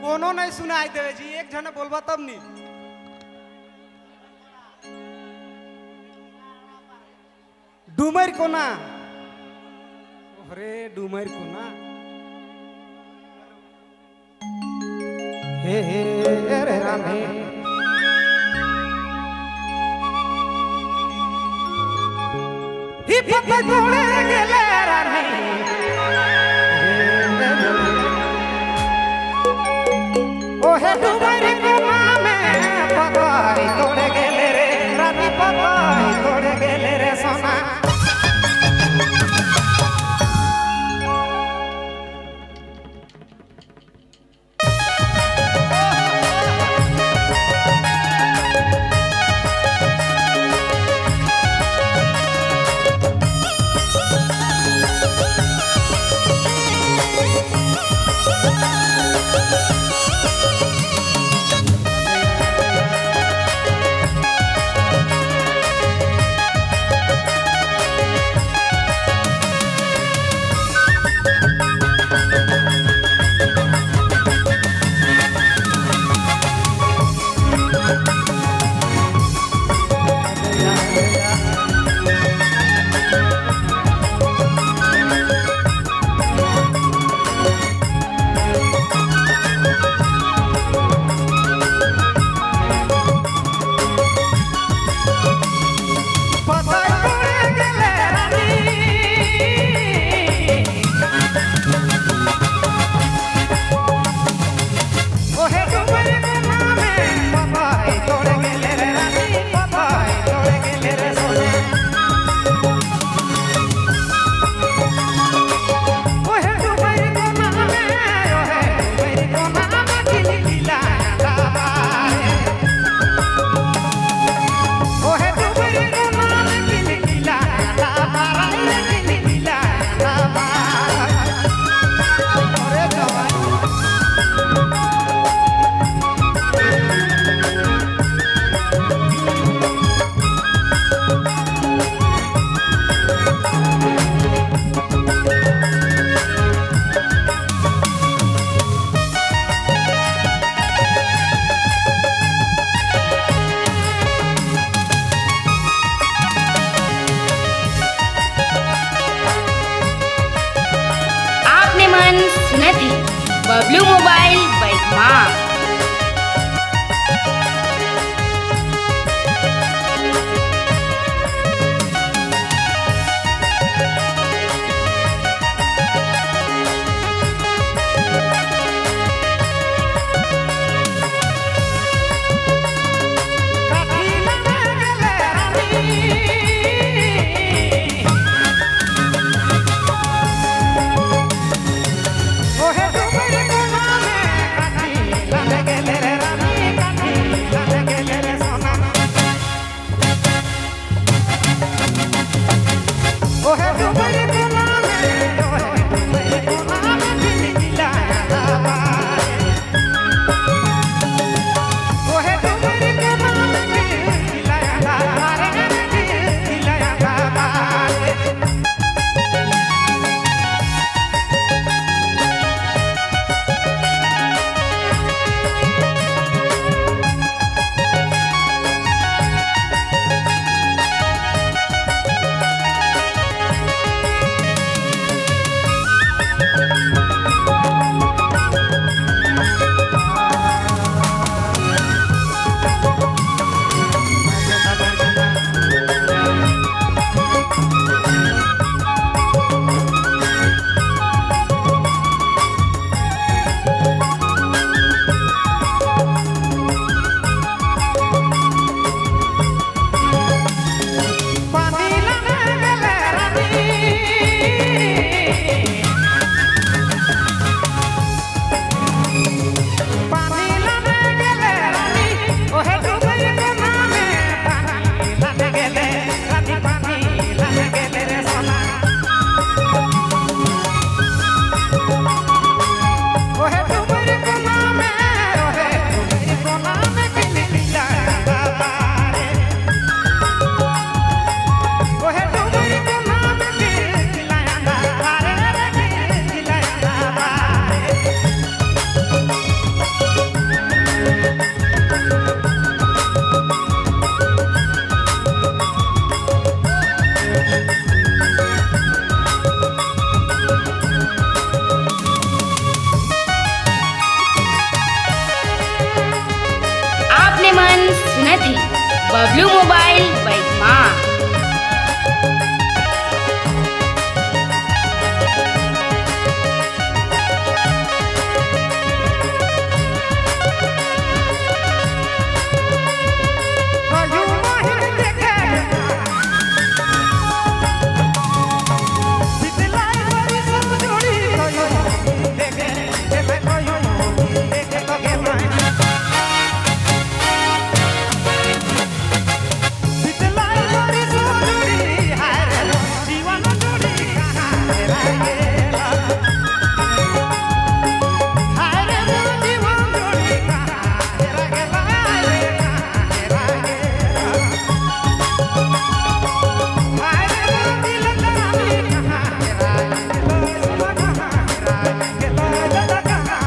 कोनो नहीं सुनाई देवे जी, एक जने बोलबा तब नहीं। डूमर कोना, अरे डूमर कोना, हे रे रामे, ही पत्ता तोड़े गेले रामे, ओ हे डूमर कोना में पत्ता तोड़े गेले रे रानी, पत्ता तोड़े गेले रे सोना। बबलू मोबाइल बैठमा ओ हे डूमर कोना में बबलू मोबाइल बैगमा कयूं महिन देखे बितलाई बड़ी सब जोड़ी कयूं देखे के मैं कयूं देखे तो के मैं बितलाई बड़ी सब जोड़ी हाय रे जीवन जोड़ी कहां रह गेला हाय रे जीवन जोड़ी कहां रह गेला रे कहां रह गेला हाय रे दिल लगावी कहां रह गेला कहां रह गेला दादा कहां